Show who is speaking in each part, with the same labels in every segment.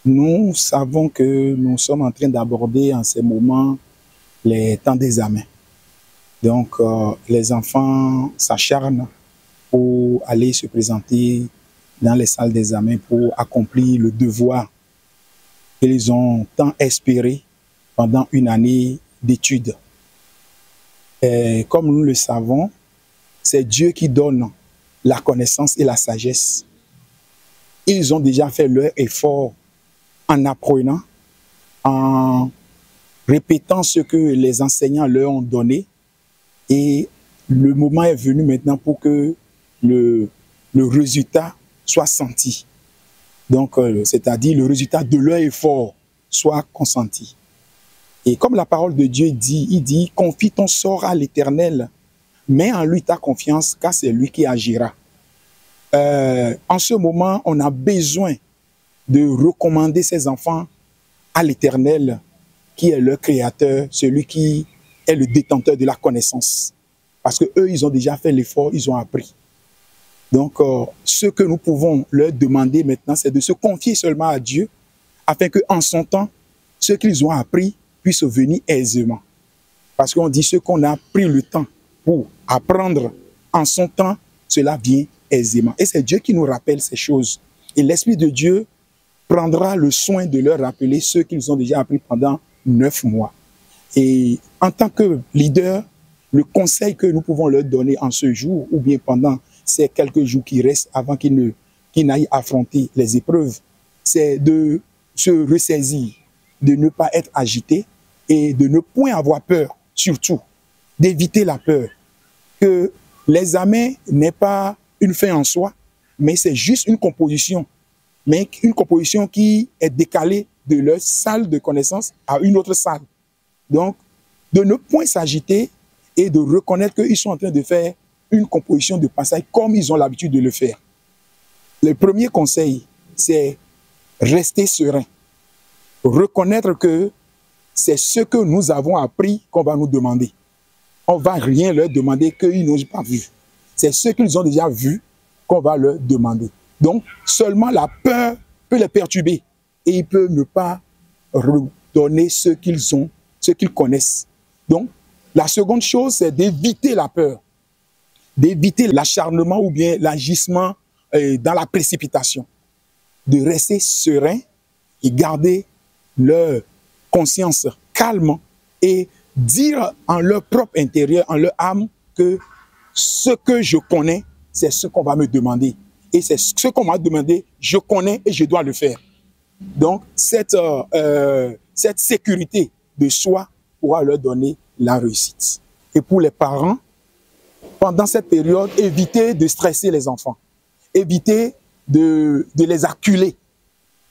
Speaker 1: Nous savons que nous sommes en train d'aborder en ces moments les temps d'examen. Donc, les enfants s'acharnent pour aller se présenter dans les salles d'examen pour accomplir le devoir qu'ils ont tant espéré pendant une année d'études. Comme nous le savons, c'est Dieu qui donne la connaissance et la sagesse. Ils ont déjà fait leur effort en apprenant, en répétant ce que les enseignants leur ont donné. Et le moment est venu maintenant pour que le résultat soit senti. Donc, c'est-à-dire le résultat de leur effort soit consenti. Et comme la parole de Dieu dit, il dit, confie ton sort à l'Éternel, mets en lui ta confiance, car c'est lui qui agira. En ce moment, on a besoin de recommander ses enfants à l'Éternel, qui est leur créateur, celui qui est le détenteur de la connaissance. Parce qu'eux, ils ont déjà fait l'effort, ils ont appris. Donc, ce que nous pouvons leur demander maintenant, c'est de se confier seulement à Dieu, afin qu'en son temps, ce qu'ils ont appris puisse venir aisément. Parce qu'on dit, ce qu'on a pris le temps pour apprendre en son temps, cela vient aisément. Et c'est Dieu qui nous rappelle ces choses. Et l'Esprit de Dieu prendra le soin de leur rappeler ce qu'ils ont déjà appris pendant 9 mois. Et en tant que leader, le conseil que nous pouvons leur donner en ce jour, ou bien pendant ces quelques jours qui restent avant qu'ils n'aillent affronter les épreuves, c'est de se ressaisir, de ne pas être agité et de ne point avoir peur, surtout, d'éviter la peur. Que l'examen n'est pas une fin en soi, mais c'est juste une composition. Mais une composition qui est décalée de leur salle de connaissance à une autre salle. Donc, de ne point s'agiter et de reconnaître qu'ils sont en train de faire une composition de passage comme ils ont l'habitude de le faire. Le premier conseil, c'est rester serein. Reconnaître que c'est ce que nous avons appris qu'on va nous demander. On ne va rien leur demander qu'ils n'ont pas vu. C'est ce qu'ils ont déjà vu qu'on va leur demander. Donc, seulement la peur peut les perturber et ils peuvent ne pas redonner ce qu'ils ont, ce qu'ils connaissent. Donc, la seconde chose, c'est d'éviter la peur, d'éviter l'acharnement ou bien l'agissement dans la précipitation, de rester serein et garder leur conscience calme et dire en leur propre intérieur, en leur âme, que ce que je connais, c'est ce qu'on va me demander. Et c'est ce qu'on m'a demandé, je connais et je dois le faire. Donc, cette sécurité de soi pourra leur donner la réussite. Et pour les parents, pendant cette période, évitez de stresser les enfants. Évitez de les acculer.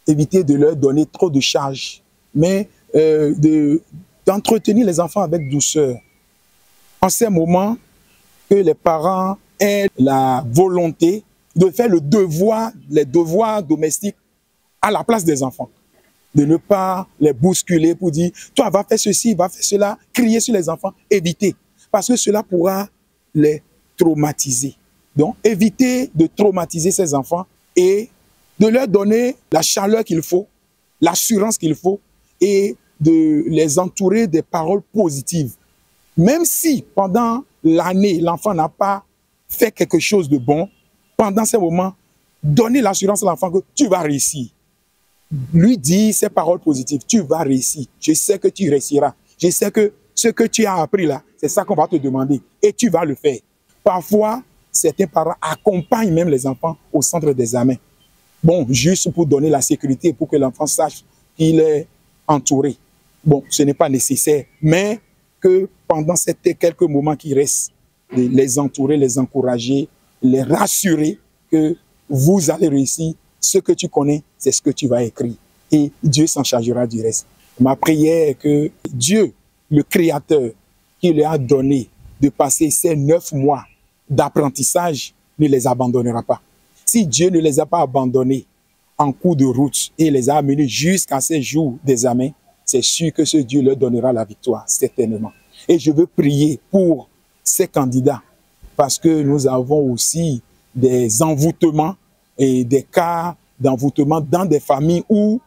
Speaker 1: Évitez de leur donner trop de charges. Mais d'entretenir les enfants avec douceur. En ces moments, que les parents aient la volonté de faire les devoirs domestiques à la place des enfants. De ne pas les bousculer pour dire « toi, va faire ceci, va faire cela », crier sur les enfants, évitez. Parce que cela pourra les traumatiser. Donc, évitez de traumatiser ces enfants et de leur donner la chaleur qu'il faut, l'assurance qu'il faut et de les entourer des paroles positives. Même si pendant l'année, l'enfant n'a pas fait quelque chose de bon, pendant ces moments, donnez l'assurance à l'enfant que tu vas réussir. Lui dire ces paroles positives, tu vas réussir. Je sais que tu réussiras. Je sais que ce que tu as appris là, c'est ça qu'on va te demander et tu vas le faire. Parfois, certains parents accompagnent même les enfants au centre d'examen. Bon, juste pour donner la sécurité, pour que l'enfant sache qu'il est entouré. Bon, ce n'est pas nécessaire, mais que pendant ces quelques moments qui restent, les entourer, les encourager, les rassurer que vous allez réussir. Ce que tu connais, c'est ce que tu vas écrire. Et Dieu s'en chargera du reste. Ma prière est que Dieu, le Créateur, qui lui a donné de passer ces 9 mois d'apprentissage, ne les abandonnera pas. Si Dieu ne les a pas abandonnés en cours de route et les a amenés jusqu'à ces jours d'examen, c'est sûr que ce Dieu leur donnera la victoire, certainement. Et je veux prier pour ces candidats, parce que nous avons aussi des envoûtements et des cas d'envoûtement dans des familles où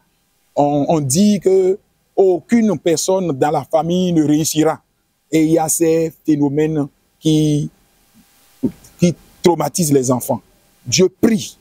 Speaker 1: on dit que aucune personne dans la famille ne réussira. Et il y a ces phénomènes qui traumatisent les enfants. Dieu prie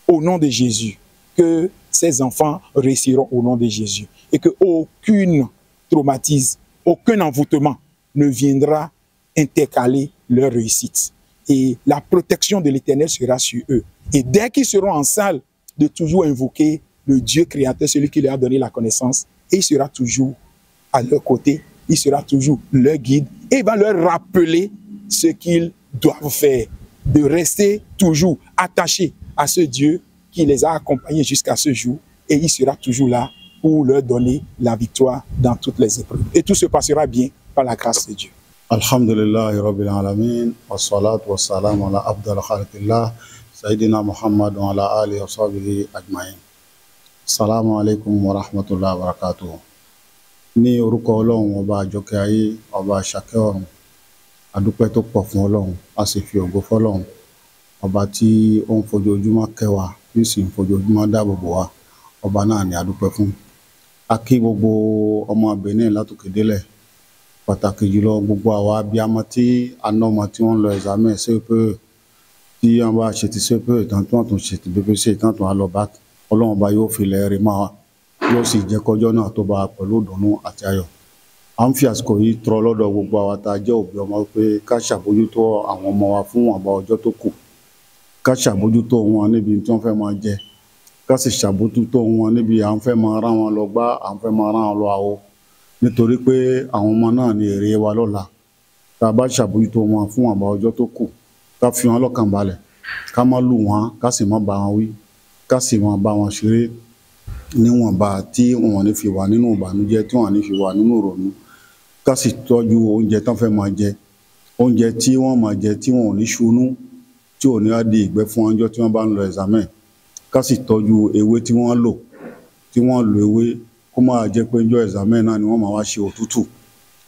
Speaker 1: au nom de Jésus que ces enfants réussiront au nom de Jésus et que aucun traumatisme, aucun envoûtement ne viendra intercaler leur réussite. Et la protection de l'Éternel sera sur eux. Et dès qu'ils seront en salle, de toujours invoquer le Dieu créateur, celui qui leur a donné la connaissance, et il sera toujours à leur côté, il sera toujours leur guide, et il va leur rappeler ce qu'ils doivent faire, de rester toujours attachés à ce Dieu qui les a accompagnés jusqu'à ce jour, et il sera toujours là pour leur donner la victoire dans toutes les épreuves. Et tout se passera bien par la grâce de Dieu.
Speaker 2: Alhamdulillahi Rabbil Alamin, wa salatu wa salam ala abdal khalqillah, Sayyidina Muhammad wa ala alihi wa sahbihi ajma'in. Assalamu alaikum wa rahmatullahi wa barakatuh. Ní orúkọ Ọlọ́run ọba àjọkẹ́ ayé, ọba àṣàkẹ́ ọ̀run, a dúpẹ́ tó pọ̀ fún Ọlọ́run, a sì fi ògo fọ́lọ́run, ọba tí ó ń fojoojúmọ́ kẹ́ wa, tí sì ń fojoojúmọ́ dáàbò bò wá, ọba náà ni a dúpẹ́ fún. A kí gbogbo ọmọ Benin látòkè délẹ̀, pàtàkì jùlọ gbogbo àwa abiyamọ tí anọmọ tí wọ́n lọ examen CPE tí wọ́n bá ṣe ti CPE ìtàn tí wọ́n tún ṣe ti BPC ìtàn tó wà lọ bá Ọlọ́run ọba yóò fi ilẹ̀ rí máa yóò sì jẹ́ kọjọ́ náà tó bá pẹ̀lú ìdùnnú àti ayọ̀. À ń fi àsìkò yìí tọrọ lọ́dọ̀ gbogbo àwa tá a jẹ́ òbí ọmọ pé ká ṣàbójútó àwọn ọmọ wa fún àbá ọjọ́ tó kù, ká ṣàbójútó wọn níbi tí wọ́n fẹ́ máa jẹ, ká sì ṣàbójútó wọn níbi à ń fẹ́ máa rán wọn lọ gbá, à ń fẹ́ máa rán wọn lọ àwo, nítorí pé àwọn ọmọ náà ni èrè wa lọ́la. Tá a bá ṣàbójútó wọn fún àbá ọjọ́ tó kù, ká fi wọn lọ́kàn balẹ̀, ká má lù wọn, ká sì má bá wọn wí, ká sì má bá wọn ṣeré níwọ̀nba tí wọn ní fi wà nínú ìbànújẹ́, tí wọn ní fi wà nínú ìrònú, ká sì tọ́jú oúnjẹ tán fẹ́ máa jẹ, oúnjẹ tí wọ́n máa jẹ tí wọn ò ní ṣunú, tí ò ní á di ìgbẹ́ fún ọjọ́ tí wọ́n bá ń lọ examen, ká sì tọ́jú ewé tí wọ́n lò, tí wọ́n lo ewé kó máa jẹ́ pé ọjọ́ examen náà ni wọ́n máa wá ṣe òtútù.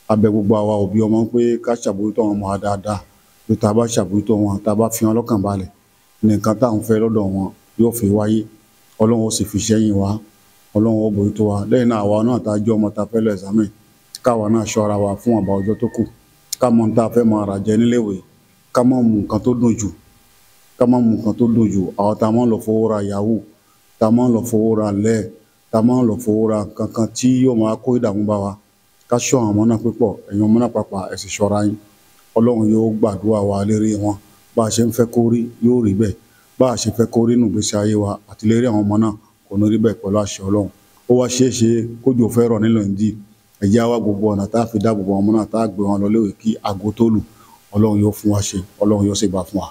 Speaker 2: A bẹ̀ gbogbo àwa òbí ọmọ pé ká ṣàbójútó àwọn ọmọ wa dáadáa, pé tá a bá ṣàbójútó wọn, tá a bá fi wọn lọ́kàn balẹ̀, nǹkan tá à ń fẹ́ lọ́dọ̀ wọn yóò fi wáyé, Ọlọ́run ó sì fi ṣẹ́yìn wa, Ọlọ́run ó bójútó wa. Lẹ́yìn náà àwa náà tá a jẹ́ ọmọ tá a fẹ́ lọ examen, káwa náà ṣọ́ra wa fún àbá ọjọ́ tó kù, ká mọ tá a fẹ́ máa rà jẹ níléèwé, ká má mu nǹkan tó dùn jù, ká má mu nǹkan tó dùn jù. Àwọn tá a máa ń lọ fowó ra yahoo, tá a máa ń lọ fowó ra lẹ́ẹ̀, tá a máa ń lọ fowó ra kankan tí yóò máa kó ìdààmú bá wa, ká ṣọ́ àwọn ọmọ náà pípọ̀, ẹ̀yin ọmọ náà pàápàá ẹ sì ṣọ́ra yín. Ọlọ́run yóò gbàdúrà wa lérí wọn, bá a ṣe ń fẹ́ kó rí yóò rí bẹ́ẹ̀, bá a ṣe fẹ́ kó rí nù gbèsè ayé wa àti lérí àwọn ọmọ náà kò ní rí bẹ́ẹ̀ pẹ̀lú àṣẹ Ọlọ́run. Ó wá ṣeé ṣe kójò fẹ́ rọ̀ nílò ìdí, ẹ̀jẹ̀ wa gbogbo ọ̀nà tá a fi dá gbogbo ọmọ náà tá a gbé wọn lọ léwe kí aago tó lù, Ọlọ́run yóò fún wa ṣe, Ọlọ́run yóò sì bá fún wa.